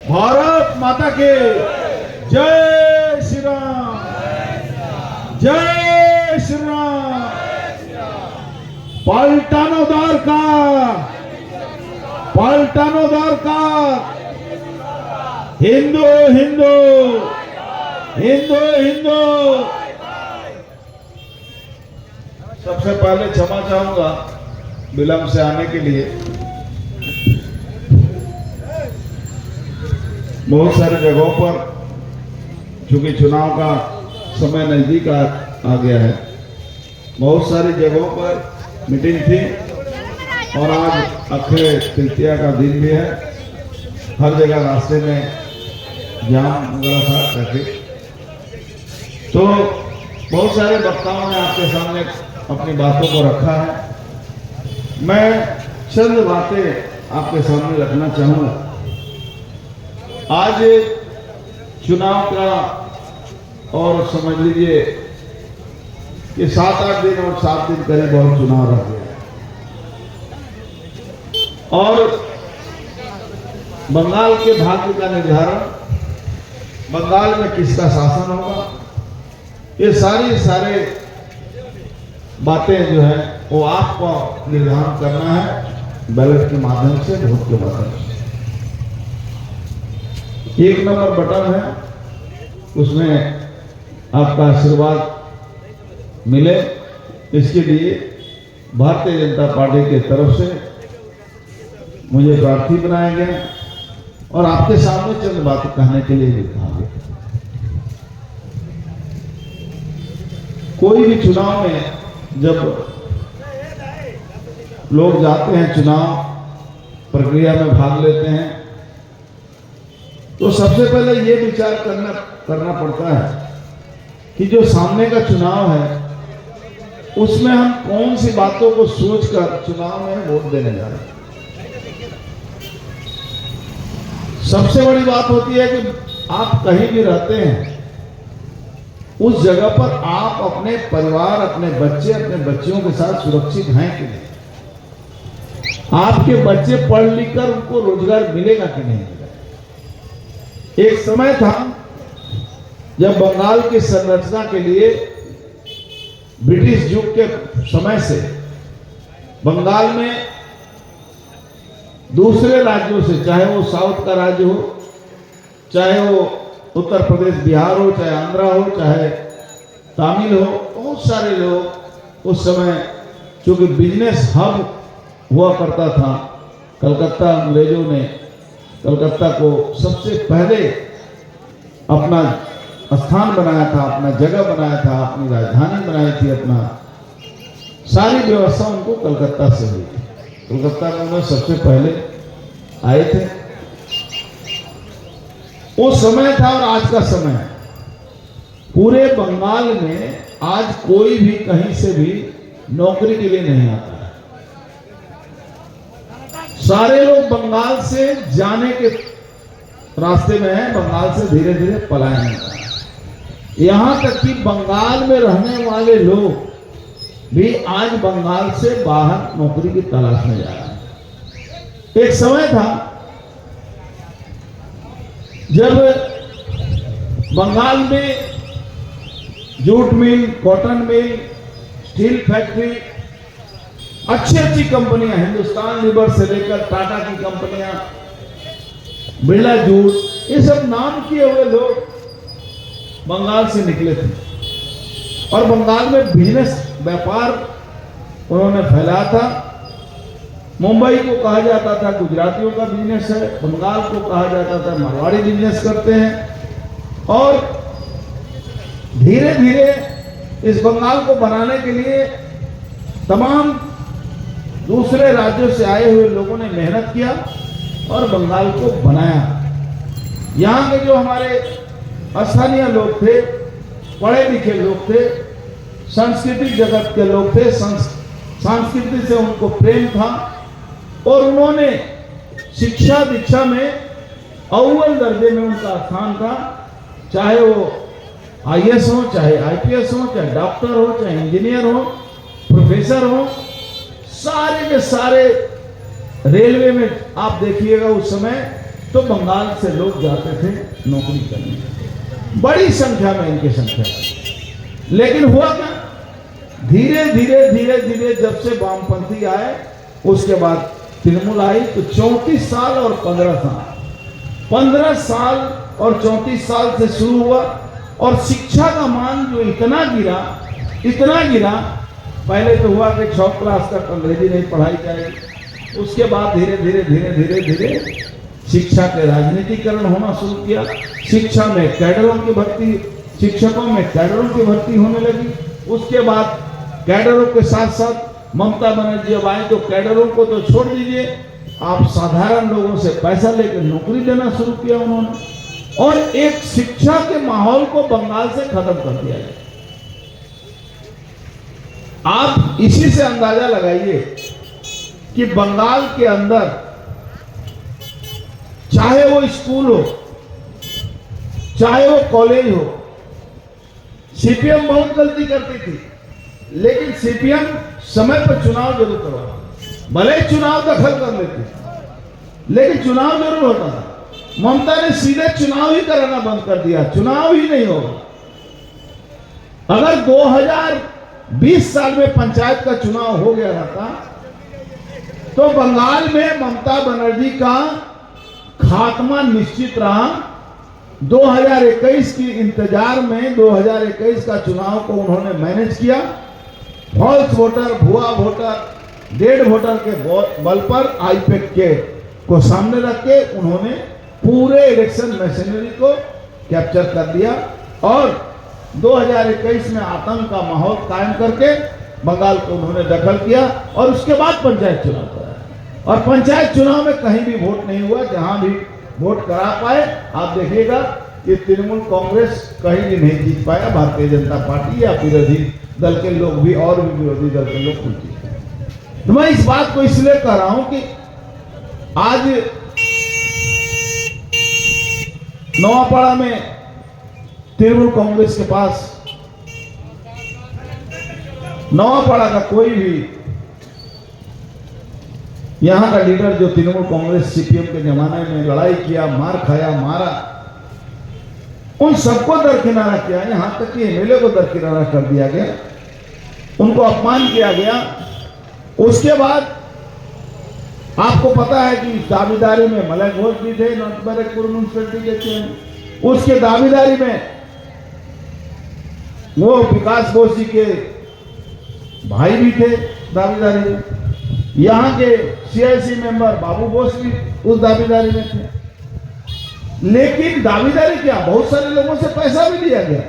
भारत माता के जय श्री राम, जय श्री राम। पलटानो दरकार, हिंदू हिंदू हिंदू हिंदू। सबसे पहले क्षमा चाहूंगा विलंब से आने के लिए। बहुत सारी जगहों पर चूंकि चुनाव का समय नजदीक आ गया है, बहुत सारी जगहों पर मीटिंग थी और आज अक्षय तृतीया का दिन भी है। हर जगह रास्ते में जाम वगैरह था ट्रैफिक। तो बहुत सारे वक्ताओं ने आपके सामने अपनी बातों को रखा है। मैं चंद बातें आपके सामने रखना चाहूँगा। आज चुनाव का और समझ लीजिए कि 7-8 दिन और 7 दिन करीब और चुनाव रह गया और बंगाल के भाग्य का निर्धारण, बंगाल में किसका शासन होगा, ये सारे बातें जो है वो आपको निर्धारण करना है बैलेट के माध्यम से, वोट के माध्यम से। 1 नंबर बटन है, उसमें आपका आशीर्वाद मिले, इसके लिए भारतीय जनता पार्टी की तरफ से मुझे प्रार्थी बनाया गया और आपके सामने चंद बातें कहने के लिए भी कहा गया। कोई भी चुनाव में जब लोग जाते हैं, चुनाव प्रक्रिया में भाग लेते हैं, तो सबसे पहले ये विचार करना पड़ता है कि जो सामने का चुनाव है उसमें हम कौन सी बातों को सोचकर चुनाव में वोट देने जा रहे हैं। सबसे बड़ी बात होती है कि आप कहीं भी रहते हैं, उस जगह पर आप अपने परिवार, अपने बच्चे, अपने बच्चियों के साथ सुरक्षित हैं कि नहीं। आपके बच्चे पढ़ लिख कर उनको रोजगार मिलेगा कि नहीं। एक समय था जब बंगाल की संरचना के लिए ब्रिटिश युग के समय से बंगाल में दूसरे राज्यों से, चाहे वो साउथ का राज्य हो, चाहे वो उत्तर प्रदेश बिहार हो, चाहे आंध्रा हो, चाहे तमिल हो, बहुत सारे लोग उस समय चूंकि बिजनेस हब हुआ करता था, कलकत्ता, अंग्रेजों ने कलकत्ता को सबसे पहले अपना स्थान बनाया था, अपना जगह बनाया था, अपनी राजधानी बनाई थी। अपना सारी व्यवस्था उनको कलकत्ता से हुई थी। कलकत्ता में उन्होंने सबसे पहले आए थे। वो समय था और आज का समय है। पूरे बंगाल में आज कोई भी कहीं से भी नौकरी के लिए नहीं आता। सारे लोग बंगाल से जाने के रास्ते में हैं, बंगाल से धीरे धीरे पलायन कर रहे हैं। यहां तक कि बंगाल में रहने वाले लोग भी आज बंगाल से बाहर नौकरी की तलाश में जा रहे हैं। एक समय था जब बंगाल में jute mill, cotton mill, steel factory, अच्छी कंपनियां, हिंदुस्तान लीवर से लेकर टाटा की कंपनियां, बिरला जूट, ये सब नाम किए हुए लोग बंगाल से निकले थे और बंगाल में बिजनेस, व्यापार उन्होंने फैलाया था। मुंबई को कहा जाता था गुजरातियों का बिजनेस है, बंगाल को कहा जाता था मारवाड़ी बिजनेस करते हैं। और धीरे धीरे इस बंगाल को बनाने के लिए तमाम दूसरे राज्यों से आए हुए लोगों ने मेहनत किया और बंगाल को बनाया। यहाँ के जो हमारे स्थानीय लोग थे, पढ़े लिखे लोग थे, सांस्कृतिक जगत के लोग थे, संस्कृति से उनको प्रेम था और उन्होंने शिक्षा दीक्षा में अव्वल दर्जे में उनका स्थान था। चाहे वो आईएएस हो, चाहे आईपीएस हो, चाहे डॉक्टर हो, चाहे इंजीनियर हो, प्रोफेसर हो, सारे के सारे रेलवे में आप देखिएगा उस समय तो बंगाल से लोग जाते थे नौकरी करने, बड़ी संख्या में इनकी संख्या। लेकिन हुआ क्या, धीरे धीरे धीरे धीरे जब से वामपंथी आए, उसके बाद तृणमूल आई, तो 34 साल और 15 साल और 34 साल से शुरू हुआ। और शिक्षा का मान जो इतना गिरा, पहले तो हुआ कि 6 क्लास तक अंग्रेजी नहीं पढ़ाई जाएगी, उसके बाद धीरे धीरे शिक्षा के राजनीतिकरण होना शुरू किया। शिक्षा में कैडरों की भर्ती, शिक्षकों में कैडरों की भर्ती होने लगी। उसके बाद कैडरों के साथ साथ ममता बनर्जी अब आए तो कैडरों को तो छोड़ दीजिए, आप साधारण लोगों से पैसा लेकर नौकरी देना शुरू किया उन्होंने, और एक शिक्षा के माहौल को बंगाल से खत्म कर दिया गया। आप इसी से अंदाजा लगाइए कि बंगाल के अंदर चाहे वो स्कूल हो, चाहे वो कॉलेज हो, सीपीएम बहुत गलती करती थी, लेकिन सीपीएम समय पर चुनाव जरूर करवा, भले चुनाव दखल कर लेती, लेकिन चुनाव जरूर होता था। ममता ने सीधे चुनाव ही कराना बंद कर दिया, चुनाव ही नहीं होगा। अगर 2020 साल में पंचायत का चुनाव हो गया था तो बंगाल में ममता बनर्जी का खात्मा निश्चित रहा। 2021 की इंतजार में 2021 का चुनाव को उन्होंने मैनेज किया। फॉल्स वोटर, भुआ वोटर, डेड वोटर के बल पर आईपैक के को सामने रख के उन्होंने पूरे इलेक्शन मशीनरी को कैप्चर कर दिया और 2021 में आतंक का माहौल कायम करके बंगाल को उन्होंने दखल किया। और उसके बाद पंचायत चुनाव कराया, और पंचायत चुनाव में कहीं भी वोट नहीं हुआ। जहां भी वोट करा पाए, आप देखिएगा कि तृणमूल कांग्रेस कहीं भी नहीं जीत पाया, भारतीय जनता पार्टी या विरोधी दल के लोग भी, और भी विरोधी दल के लोग कुछ जीते। तो मैं इस बात को इसलिए कह रहा हूं कि आज नवापाड़ा में तृणमूल कांग्रेस के पास, नवापाड़ा का कोई भी यहां का लीडर जो तृणमूल कांग्रेस सीपीएम के जमाने में लड़ाई किया, मार खाया, मारा, उन सबको दरकिनारा किया। यहां तक कि एमएलए को दरकिनारा कर दिया गया, उनको अपमान किया गया। उसके बाद आपको पता है कि दावेदारी में मलय घोष भी थे, नॉर्थ बैरकपुर म्यूनिसिपैलिटी के चेयरमैन। उसके दावेदारी में वो विकास बोस जी के भाई भी थे दावेदारी में। यहाँ के सीआईसी मेंबर बाबू बोस भी उस दावेदारी में थे। लेकिन दावेदारी क्या, बहुत सारे लोगों से पैसा भी लिया गया,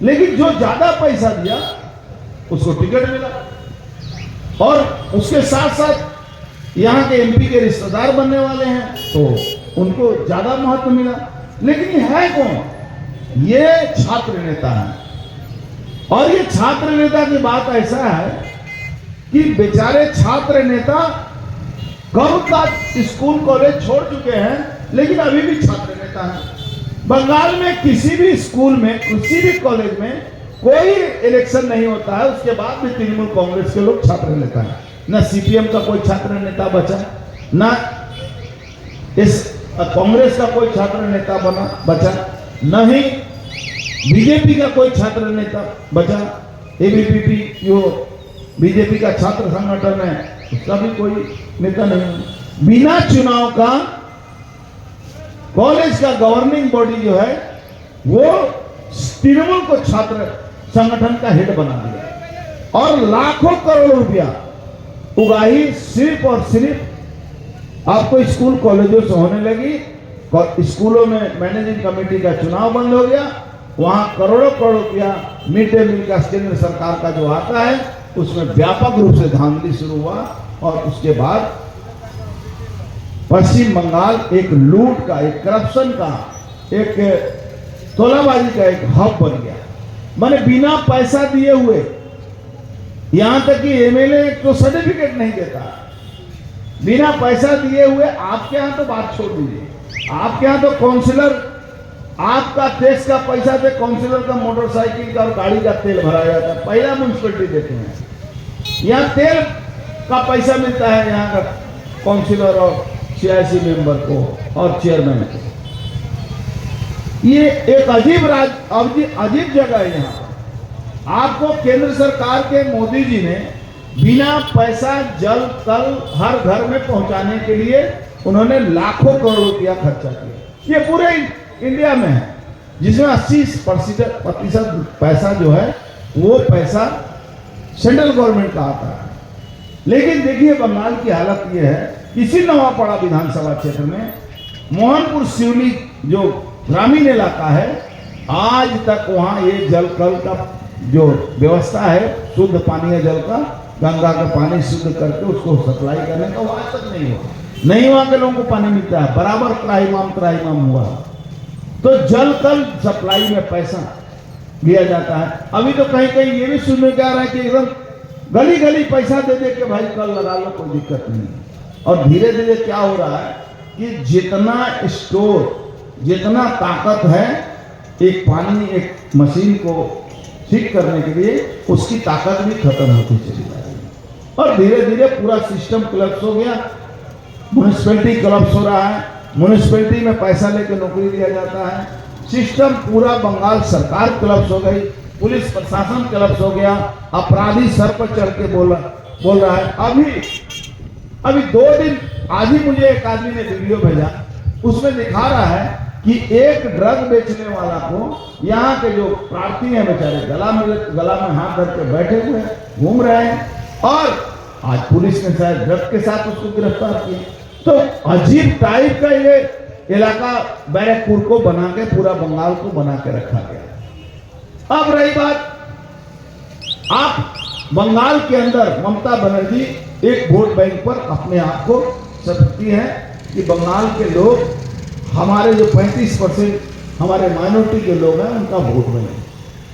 लेकिन जो ज्यादा पैसा दिया उसको टिकट मिला, और उसके साथ साथ यहाँ के एमपी के रिश्तेदार बनने वाले हैं तो उनको ज्यादा महत्व मिला। लेकिन ये है कौन? ये छात्र नेता है। और ये छात्र नेता की बात ऐसा है कि बेचारे छात्र नेता कब का स्कूल कॉलेज छोड़ चुके हैं, लेकिन अभी भी छात्र नेता हैं। बंगाल में किसी भी स्कूल में, किसी भी कॉलेज में कोई इलेक्शन नहीं होता है, उसके बाद भी तृणमूल कांग्रेस के लोग छात्र नेता हैं। न सीपीएम का कोई छात्र नेता बचा, न इस कांग्रेस का कोई छात्र नेता बचा, न ही बीजेपी का कोई छात्र नेता बचा। एबीवीपी जो बीजेपी का छात्र संगठन है, उसका भी कोई नेता नहीं। बिना चुनाव का कॉलेज का गवर्निंग बॉडी जो है वो तृणमूल को छात्र संगठन का हेड बना दिया, और लाखों करोड़ रुपया उगाही सिर्फ और सिर्फ आपको स्कूल कॉलेजों से होने लगी। स्कूलों में मैनेजिंग कमेटी का चुनाव बंद हो गया, वहां करोड़ों करोड़ रुपया मिड डे मील का केंद्र सरकार का जो आता है उसमें व्यापक रूप से धांधली शुरू हुआ। और उसके बाद पश्चिम बंगाल एक लूट का, एक करप्शन का, एक तोलाबाजी का एक हब बन गया। माने बिना पैसा दिए हुए, यहां तक कि एमएलए तो सर्टिफिकेट नहीं देता, बिना पैसा दिए हुए। आपके यहां तो बात छोड़ दीजिए, आपके यहां तो काउंसिलर, आपका टैक्स का पैसा से काउंसिलर का मोटरसाइकिल का और गाड़ी का तेल भरा जाता है। पहला म्यूनसिपलिटी देते हैं, यहाँ तेल का पैसा मिलता है यहाँ का काउंसिलर और 86 मेंबर को और चेयरमैन को। ये एक अजीब जगह है। यहाँ आपको केंद्र सरकार के मोदी जी ने बिना पैसा जल कल हर घर में पहुंचाने के लिए उन्होंने लाखों करोड़ रुपया खर्चा किया। ये पूरे इंडिया में है, जिसमें 80% पैसा जो है वो पैसा सेंट्रल गवर्नमेंट का आता है। लेकिन देखिए बंगाल की हालत ये है, इसी नवापड़ा विधानसभा क्षेत्र में मोहनपुर सिवनी जो ग्रामीण इलाका है, आज तक वहां ये जल कल का जो व्यवस्था है, शुद्ध पानी है जल का, गंगा का पानी शुद्ध करके उसको सप्लाई करने का, वो आज तक नहीं हुआ के लोगों को पानी मिलता है। बराबर त्राहिमाम हुआ तो जल कल सप्लाई में पैसा दिया जाता है। अभी तो कहीं कहीं ये भी सुनने में आ रहा है कि एकदम गली गली पैसा दे दे के भाई कल लगा लो, कोई दिक्कत नहीं। और धीरे धीरे क्या हो रहा है कि जितना ताकत है एक पानी एक मशीन को ठीक करने के लिए, उसकी ताकत भी खत्म होती चली जा रही है। और धीरे धीरे पूरा सिस्टम कोलैप्स हो गया। म्युनिसिपैलिटी कोलैप्स हो रहा है, म्युनिसिपैलिटी में पैसा लेकर नौकरी दिया जाता है। सिस्टम पूरा बंगाल सरकार कोलैप्स हो गई, पुलिस प्रशासन कोलैप्स हो गया, अपराधी सर पर चढ़ के बोल रहा है। अभी 2 दिन आज ही मुझे एक आदमी ने वीडियो भेजा, उसमें दिखा रहा है कि एक ड्रग बेचने वाला को यहाँ के जो प्रार्थी हैं बेचारे गला में हाथ धर के बैठे हुए घूम रहे हैं, और आज पुलिस ने शायद ड्रग के साथ उसको गिरफ्तार किया। तो अजीब टाइप का ये इलाका बैरकपुर को बना के पूरा बंगाल को बना के रखा गया। अब रही बात, आप बंगाल के अंदर ममता बनर्जी एक वोट बैंक पर अपने आप को सकती है कि बंगाल के लोग, हमारे जो 35% हमारे माइनॉरिटी के लोग हैं उनका वोट बने।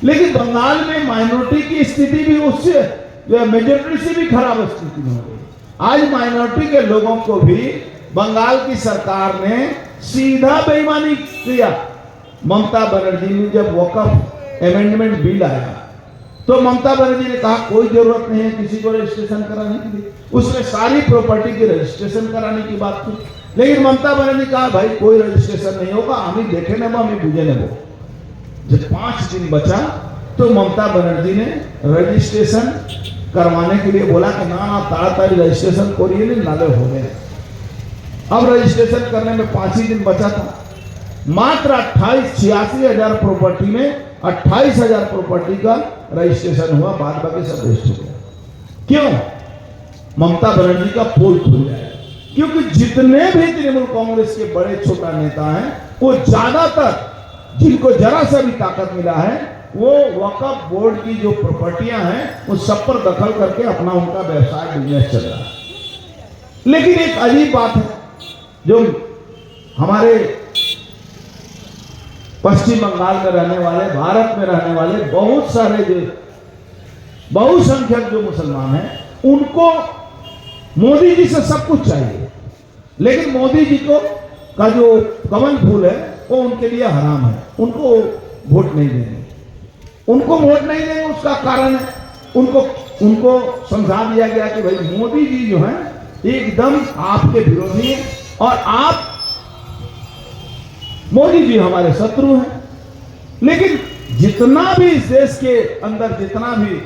लेकिन बंगाल में माइनॉरिटी की स्थिति भी उससे मेजॉरिटी से भी खराब स्थिति में हो गई। आज माइनॉरिटी के लोगों को भी बंगाल की सरकार ने सीधा बेईमानी किया। ममता बनर्जी ने जब वक़्फ़ अमेंडमेंट बिल आया तो ममता बनर्जी ने कहा कोई जरूरत नहीं है किसी को रजिस्ट्रेशन कराने की, उसने सारी प्रॉपर्टी की रजिस्ट्रेशन कराने की बात की। लेकिन ममता बनर्जी कहा भाई कोई रजिस्ट्रेशन नहीं होगा, हमें देखे न हमें बुझे न वो। जब 5 दिन बचा तो ममता बनर्जी ने रजिस्ट्रेशन करवाने के लिए बोला कि ना ताड़ाताड़ी रजिस्ट्रेशन करिए, नाले हो गए। अब रजिस्ट्रेशन करने में 5 ही दिन बचा था। मात्र 86,000 प्रॉपर्टी में 28,000 प्रॉपर्टी का रजिस्ट्रेशन हुआ, बाद बाकी सब वेस्ट हो गया। क्यों? ममता बनर्जी का पोल खुल जाए। क्योंकि जितने भी तृणमूल कांग्रेस के बड़े छोटा नेता हैं, वो ज्यादातर जिनको जरा सा भी ताकत मिला है, वो वक्फ बोर्ड की जो प्रॉपर्टियां हैं उस सब पर दखल करके अपना उनका व्यवसाय बिजनेस चल रहा है। लेकिन एक अजीब बात है, जो हमारे पश्चिम बंगाल में रहने वाले, भारत में रहने वाले बहुत सारे जो बहुसंख्यक जो मुसलमान हैं, उनको मोदी जी से सब कुछ चाहिए, लेकिन मोदी जी को का जो कमल फूल है वो उनके लिए हराम है। उनको वोट नहीं देंगे, उनको वोट नहीं देंगे। उसका कारण है उनको समझा दिया गया कि भाई मोदी जी जो है एकदम आपके विरोधी हैं और आप मोदी जी हमारे शत्रु हैं। लेकिन जितना भी इस देश के अंदर जितना भी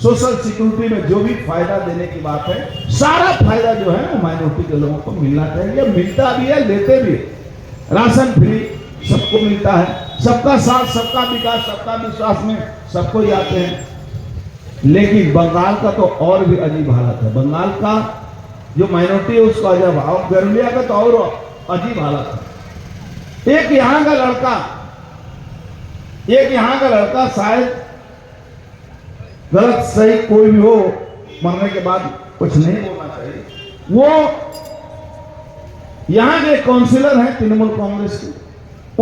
सोशल सिक्योरिटी में जो भी फायदा देने की बात है, सारा फायदा जो है वो माइनॉरिटी के लोगों को मिलना चाहिए। मिलता भी है, लेते भी। राशन फ्री सबको मिलता है, सबका साथ सबका विकास सबका विश्वास में सबको ही आते हैं। लेकिन बंगाल का तो और भी अजीब हालत है। बंगाल का जो माइनॉरिटी है उसका जब गरमिया का तो और अजीब हालत है। एक यहाँ का लड़का शायद गलत सही कोई भी हो, मरने के बाद कुछ नहीं बोलना चाहिए। वो यहाँ के काउंसिलर हैं तृणमूल कांग्रेस के,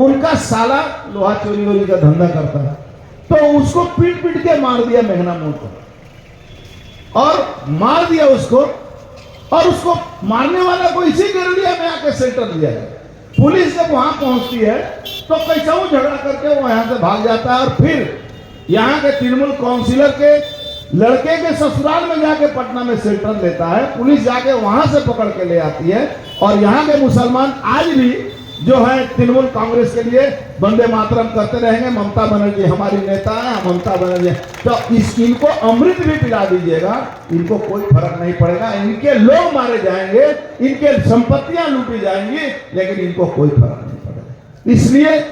उनका साला लोहा चोरी वोरी का धंधा करता है, तो उसको पीट पीट के मार दिया मेघना मोड़ पर, और मार दिया उसको, और उसको मारने वाला को इसी गरलिया में आके सेंटर दिया है। पुलिस जब वहां पहुंचती है तो कैसा वो झगड़ा करके वो यहां से भाग जाता है, और फिर यहाँ के तृणमूल काउंसिलर के लड़के के ससुराल में जाके पटना में शेल्टर लेता है। पुलिस जाके वहां से पकड़ के ले आती है, और यहाँ के मुसलमान आज भी जो है तृणमूल कांग्रेस के लिए वंदे मातरम करते रहेंगे। ममता बनर्जी हमारी नेता है, ममता बनर्जी। तो इनको अमृत भी पिला दीजिएगा, इनको कोई फर्क नहीं पड़ेगा। इनके लोग मारे जाएंगे, इनके संपत्तियां लूटी जाएंगी, लेकिन इनको कोई फर्क नहीं पड़ेगा। इसलिए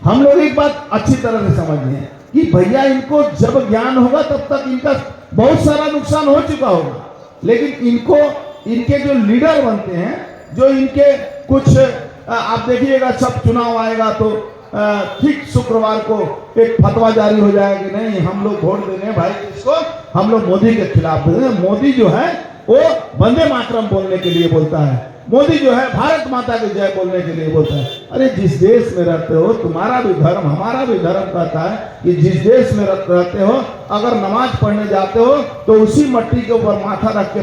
हम लोग एक बात अच्छी तरह से समझिए कि भैया इनको जब ज्ञान होगा तब तक इनका बहुत सारा नुकसान हो चुका होगा, लेकिन इनको इनके जो लीडर बनते हैं, जो इनके कुछ आप देखिएगा, सब चुनाव आएगा तो ठीक शुक्रवार को एक फतवा जारी हो जाएगा कि नहीं हम लोग वोट देंगे भाई इसको, हम लोग मोदी के खिलाफ देंगे। मोदी जो है वो वंदे मातरम बोलने के लिए बोलता है, मोदी जो है भारत माता की जय बोलने के लिए बोलता है। अरे जिस देश में रहते हो, तुम्हारा भी धर्म हमारा भी धर्म कहता है कि जिस देश में रहते हो, अगर नमाज पढ़ने जाते हो तो उसी मट्टी के ऊपर माथा रख के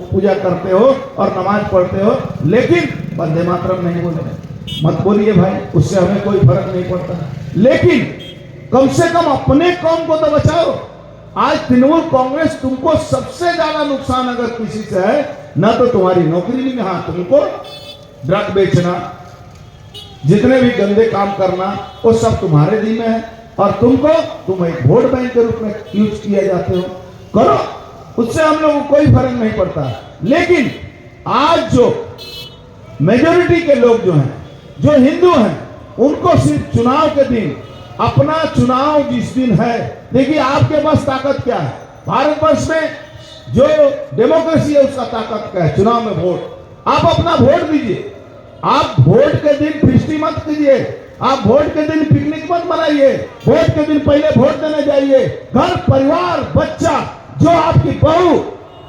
पूजा करते हो और नमाज पढ़ते हो, लेकिन वंदे मातरम नहीं बोलते। मत बोलिए भाई, उससे हमें कोई फर्क नहीं पड़ता, लेकिन कम से कम अपने कौम को तो बचाओ। आज तृणमूल कांग्रेस तुमको सबसे ज्यादा नुकसान अगर किसी से है, ना तो तुम्हारी नौकरी नहीं, हाँ तुमको ड्रग बेचना, जितने भी गंदे काम करना, वो सब तुम्हारे जिम्मे है, और तुम एक वोट बैंक के रूप में यूज किया जाते हो। करो, उससे हम लोगों को कोई फर्क नहीं पड़ता। लेकिन आज जो मेजोरिटी के लोग जो हैं, जो हिंदू हैं, उनको सिर्फ चुनाव के दिन, अपना चुनाव जिस दिन है, देखिए आपके पास ताकत क्या है, भारतवर्ष में जो डेमोक्रेसी है उसका ताकत क्या है, चुनाव में वोट। आप अपना वोट दीजिए, आप वोट के दिन फिस्टी मत कीजिए, आप वोट के दिन पिकनिक मत मनाइए, वोट के दिन पहले वोट देने जाइए। घर परिवार बच्चा, जो आपकी बहू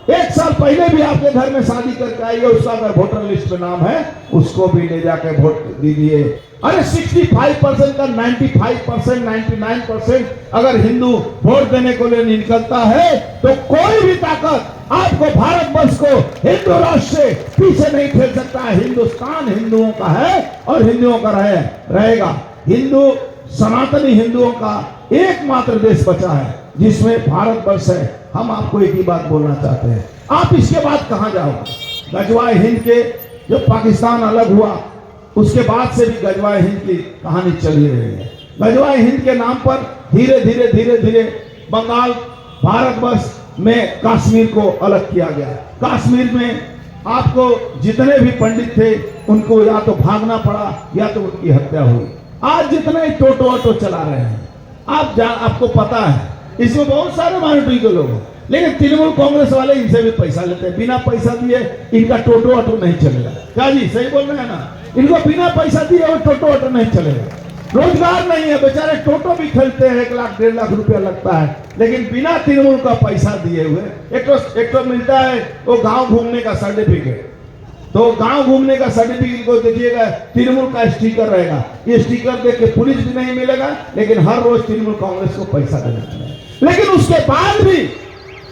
1 साल पहले भी आपके घर में शादी करके आई है, उसका अगर वोटर लिस्ट में नाम है, उसको भी ले जाके वोट दीजिए। अरे 65% का 95%, 99% अगर हिंदू वोट देने को लिए निकलता है, तो कोई भी ताकत आपको भारतवर्ष को हिंदू राष्ट्र से पीछे नहीं फेंक सकता है। हिंदुस्तान हिंदुओं का है और हिंदुओं का रहेगा। हिंदू सनातनी हिंदुओं का एकमात्र देश बचा है जिसमें भारतवर्ष है। हम आपको एक ही बात बोलना चाहते हैं, आप इसके बाद कहां जाओगे? गजवाए हिंद के जब पाकिस्तान अलग हुआ, उसके बाद से भी गजवाए हिंद की कहानी चल ही रही है। गजवाए हिंद के नाम पर धीरे धीरे बंगाल भारतवर्ष में कश्मीर को अलग किया गया। कश्मीर में आपको जितने भी पंडित थे, उनको या तो भागना पड़ा या तो उनकी हत्या हुई। आज जितने टोटो ऑटो चला रहे हैं, आपको पता है, इसमें बहुत सारे माइनॉरिटी के लोग हैं, लेकिन तृणमूल कांग्रेस वाले इनसे भी पैसा लेते हैं। बिना पैसा दिए इनका टोटो ऑटो नहीं चलेगा। क्या जी, सही बोल रहे हैं ना? इनको बिना पैसा दिए वो टोटो ऑटो नहीं चलेगा। रोजगार नहीं है, बेचारे टोटो भी खरीदते हैं, 1 लाख 1.5 लाख रुपया लगता है, लेकिन बिना तृणमूल का पैसा दिए हुए एक तो मिलता है वो गांव घूमने का सर्टिफिकेट। तो गांव घूमने का सर्टिफिकेट को देखिएगा, तृणमूल का स्टिकर रहेगा। ये स्टिकर देख के पुलिस भी नहीं मिलेगा, लेकिन हर रोज तृणमूल कांग्रेस को पैसा देना पड़ेगा। लेकिन उसके बाद भी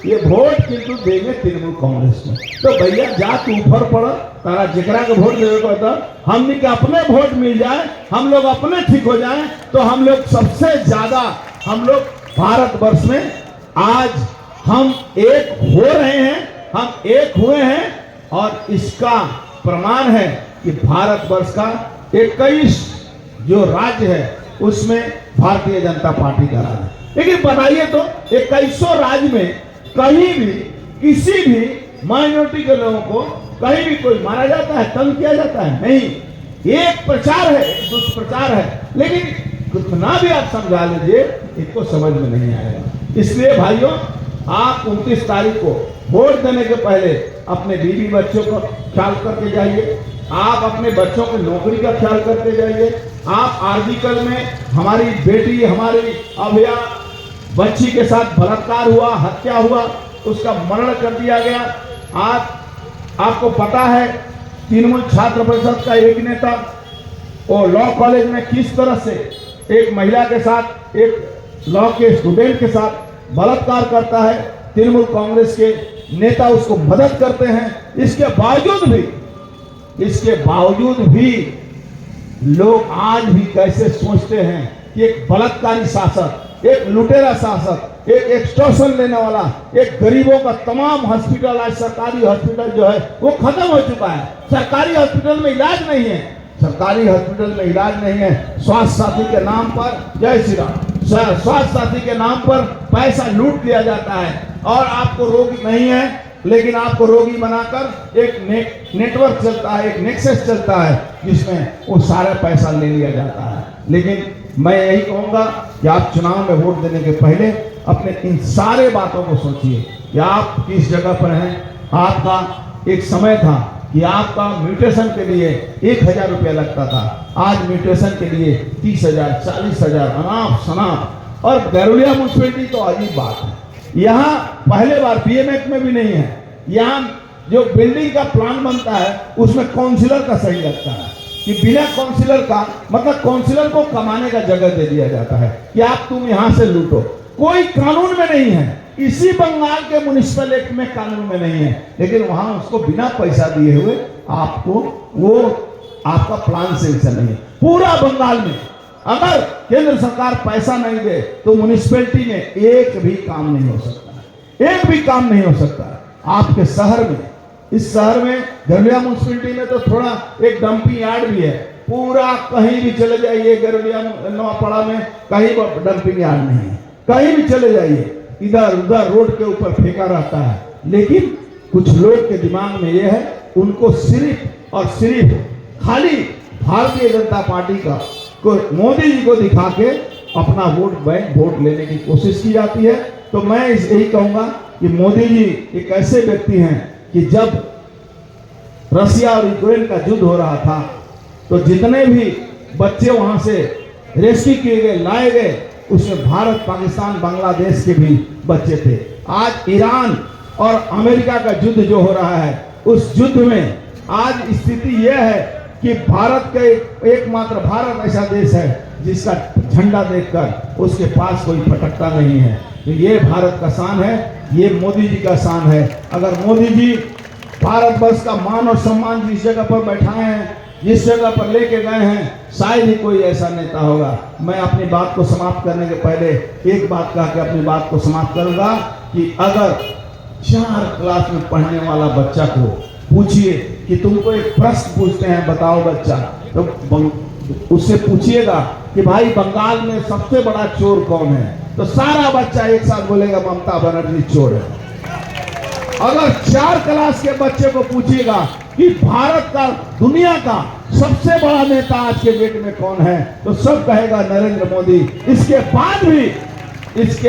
ये वोट किंतु देंगे तृणमूल कांग्रेस में। तो भैया जा तू ऊपर पड़, तारा जिकरा के वोट देवे को था, हमने के अपने वोट मिल जाए, हम लोग अपने ठीक हो जाए, तो हम लोग सबसे ज्यादा, हम लोग भारतवर्ष में आज हम एक हो रहे हैं, हम एक हुए हैं, और इसका प्रमाण है कि भारतवर्ष का 21 जो राज्य है उसमें भारतीय जनता पार्टी का राज है। लेकिन बताइए तो 2100 राज्य में कहीं भी किसी भी माइनॉरिटी के लोगों को कहीं भी कोई मारा जाता है, तंग किया जाता है? नहीं। एक प्रचार है, एक दुष्प्रचार है, लेकिन कितना भी आप समझा लीजिए, इनको समझ में नहीं आएगा। इसलिए भाइयों, आप 29 तारीख को वोट देने के पहले अपने बीवी बच्चों का ख्याल करके जाइए, आप अपने बच्चों की नौकरी का ख्याल करके जाइए। आप आर्टिकल में हमारी बेटी, हमारी अभया बच्ची के साथ बलात्कार हुआ, हत्या हुआ, उसका मरण कर दिया गया। आपको पता है, तृणमूल छात्र परिषद का एक नेता वो लॉ कॉलेज में किस तरह से एक महिला के साथ, एक लॉ के स्टूडेंट के साथ बलात्कार करता है। तृणमूल कांग्रेस के नेता उसको मदद करते हैं। इसके बावजूद भी लोग आज भी कैसे सोचते हैं कि एक बलात्कारी शासक एक लुटेरा शासक, एक एक्सटॉर्शन लेने वाला, एक गरीबों का तमाम हॉस्पिटल, आज सरकारी हॉस्पिटल जो है वो खत्म हो चुका है। सरकारी हॉस्पिटल में इलाज नहीं है, सरकारी हॉस्पिटल में इलाज नहीं है। स्वास्थ्य साथी के नाम पर, जय श्री राम, स्वास्थ्य साथी के नाम पर पैसा लूट लिया जाता है और आपको रोग नहीं है लेकिन आपको रोगी बनाकर एक नेटवर्क चलता है, एक नेक्सस चलता है जिसमें वो सारा पैसा ले लिया जाता है। लेकिन मैं यही कहूँगा कि आप चुनाव में वोट देने के पहले अपने इन सारे बातों को सोचिए कि आप किस जगह पर हैं। आपका एक समय था कि आपका म्यूटेशन के लिए 1000 रुपया लगता था, आज म्यूटेशन के लिए 30,000, 40,000 अनाप शनाप। और गरुड़िया म्यूनसिपैलिटी तो अजीब बात है, यहाँ पहले बार बीएमएक में भी नहीं है, यहाँ जो बिल्डिंग का प्लान बनता है उसमें काउंसिलर का सही लगता है कि बिना काउंसिलर का, मतलब काउंसिलर को कमाने का जगह दे दिया जाता है कि आप तुम यहाँ से लूटो। कोई कानून में नहीं है, इसी बंगाल के म्युनिसिपल एक्ट में कानून में नहीं है, लेकिन वहां उसको बिना पैसा दिए हुए आपको वो आपका प्लान सेंक्शन नहीं है। पूरा बंगाल में अगर केंद्र सरकार पैसा नहीं दे तो म्युनिसिपैलिटी में एक भी काम नहीं हो सकता, एक भी काम नहीं हो सकता। आपके शहर में, इस शहर में गरुड़िया म्युनिसिपैलिटी में तो थोड़ा एक डंपिंग यार्ड भी है, पूरा कहीं भी चले जाइए गरुड़िया नवापड़ा में कहीं डंपिंग यार्ड नहीं है, कहीं भी चले जाइए इधर उधर रोड के ऊपर फेंका रहता है। लेकिन कुछ लोग के दिमाग में यह है, उनको सिर्फ और सिर्फ खाली भारतीय जनता पार्टी का को मोदी जी को दिखा के अपना वोट बैंक वोट लेने की कोशिश की जाती है। तो मैं यही कहूंगा कि मोदी जी एक ऐसे व्यक्ति हैं कि जब रशिया और यूक्रेन का युद्ध हो रहा था तो जितने भी बच्चे वहां से रेस्क्यू किए गए, लाए गए, उसमें भारत, पाकिस्तान, बांग्लादेश के भी बच्चे थे। आज ईरान और अमेरिका का युद्ध जो हो रहा है, उस युद्ध में आज स्थिति यह है कि भारत का एकमात्र भारत ऐसा देश है जिसका झंडा देखकर उसके पास कोई फटकता नहीं है। तो ये भारत का शान है, ये मोदी जी का शान है। अगर मोदी जी भारतवर्ष का मान और सम्मान जिस जगह पर बैठाए हैं, जिस जगह पर लेके गए हैं, शायद ही कोई ऐसा नेता होगा। मैं अपनी बात को समाप्त करने के पहले एक बात कह के अपनी बात को समाप्त करूंगा कि अगर 4 क्लास में पढ़ने वाला बच्चा को पूछिए कि तुमको एक प्रश्न पूछते हैं, बताओ बच्चा, तो उससे पूछिएगा कि भाई बंगाल में सबसे बड़ा चोर कौन है, तो सारा बच्चा एक साथ बोलेगा ममता बनर्जी चोर है। अगर 4 क्लास के बच्चे को पूछिएगा कि भारत का, दुनिया का सबसे बड़ा नेता आज के डेट में कौन है, तो सब कहेगा नरेंद्र मोदी। इसके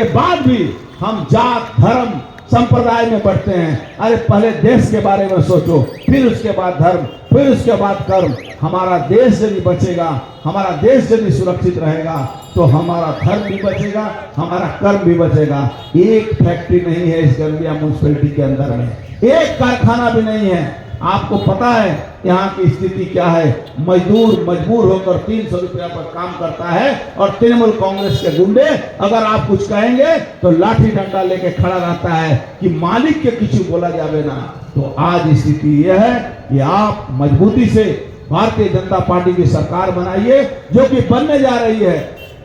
बाद भी हम जात, धर्म, संप्रदाय में बढ़ते हैं। अरे पहले देश के बारे में सोचो, फिर उसके बाद धर्म, फिर उसके बाद कर्म। हमारा देश यदि बचेगा, हमारा देश यदि सुरक्षित रहेगा तो हमारा धर्म भी बचेगा, हमारा कर्म भी बचेगा। एक फैक्ट्री नहीं है इस गरुड़िया म्युनिसिपैलिटी के अंदर में, एक कारखाना भी नहीं है। आपको पता है यहाँ की स्थिति क्या है, मजदूर मजबूर होकर 300 रुपया पर काम करता है और तृणमूल कांग्रेस के गुंडे अगर आप कुछ कहेंगे तो लाठी डंडा लेके खड़ा रहता है कि मालिक के किसी बोला जावे ना। तो आज स्थिति यह है कि आप मजबूती से भारतीय जनता पार्टी की सरकार बनाइए, जो कि बनने जा रही है।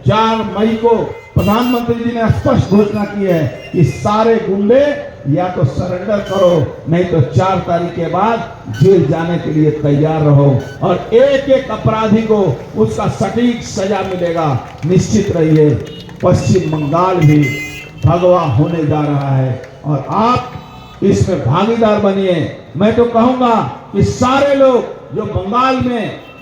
4 मई को प्रधानमंत्री जी ने स्पष्ट घोषणा की है कि सारे गुंडे या तो सरेंडर करो, नहीं तो 4 तारीख के बाद जेल जाने के लिए तैयार रहो और एक एक अपराधी को उसका सटीक सजा मिलेगा। निश्चित रहिए, पश्चिम बंगाल भी भगवा होने जा रहा है और आप इसमें भागीदार बनिए। मैं तो कहूंगा कि सारे लोग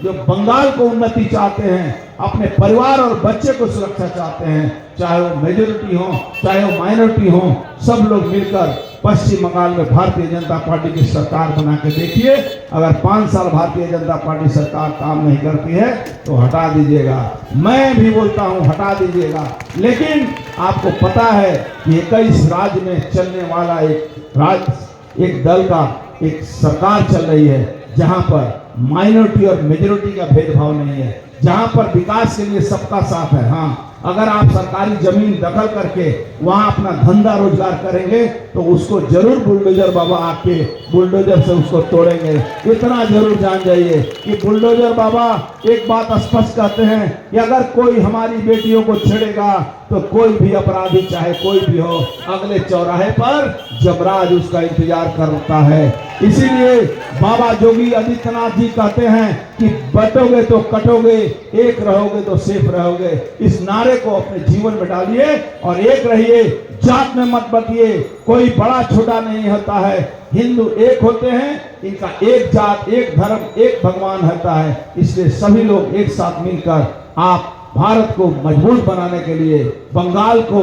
जो बंगाल को उन्नति चाहते हैं, अपने परिवार और बच्चे को सुरक्षा चाहते हैं, चाहे वो मेजोरिटी हो चाहे वो माइनॉरिटी हो, सब लोग मिलकर पश्चिम बंगाल में भारतीय जनता पार्टी की सरकार बना के देखिए। अगर 5 साल भारतीय जनता पार्टी सरकार काम नहीं करती है तो हटा दीजिएगा। मैं भी बोलता हूं हटा दीजिएगा, लेकिन आपको पता है कि 21 राज्य में चलने वाला एक दल का एक सरकार चल रही है जहां पर माइनॉरिटी और मेजोरिटी का भेदभाव नहीं है, जहां पर विकास के लिए सबका साथ है। हाँ, अगर आप सरकारी जमीन दखल करके वहां अपना धंधा रोजगार करेंगे तो उसको जरूर बुलडोजर बाबा आके बुलडोजर से उसको तोड़ेंगे। इतना जरूर जान जाइए कि बुलडोजर बाबा एक बात स्पष्ट कहते हैं कि अगर कोई हमारी बेटियों को छेड़ेगा, तो कोई भी अपराधी चाहे कोई भी हो, अगले चौराहे पर जमराज उसका इंतजार करता है। इसीलिए बाबा योगी आदित्यनाथ जी कहते हैं कि बटोगे तो कटोगे, एक रहोगे तो सेफ रहोगे। इस नारे को अपने जीवन में डालिए और एक रहिए, जात में मत बटिए। कोई बड़ा छोटा नहीं होता है, हिंदू एक होते हैं, इनका एक जात, एक धर्म, एक भगवान होता है। इसलिए सभी लोग एक साथ मिलकर आप भारत को मजबूत बनाने के लिए, बंगाल को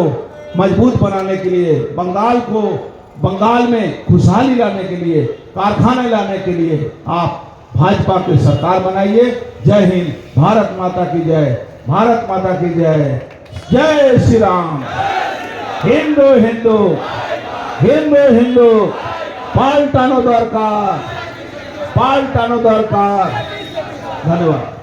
मजबूत बनाने के लिए, बंगाल में खुशहाली लाने के लिए, कारखाने लाने के लिए आप भाजपा की सरकार बनाइए। जय हिंद, भारत माता की जय, भारत माता की जय, जय श्री राम। हिंदू हिंदू हिंदू हिंदू पाल्टानो दरकार, पाल्टानो दरकार। धन्यवाद।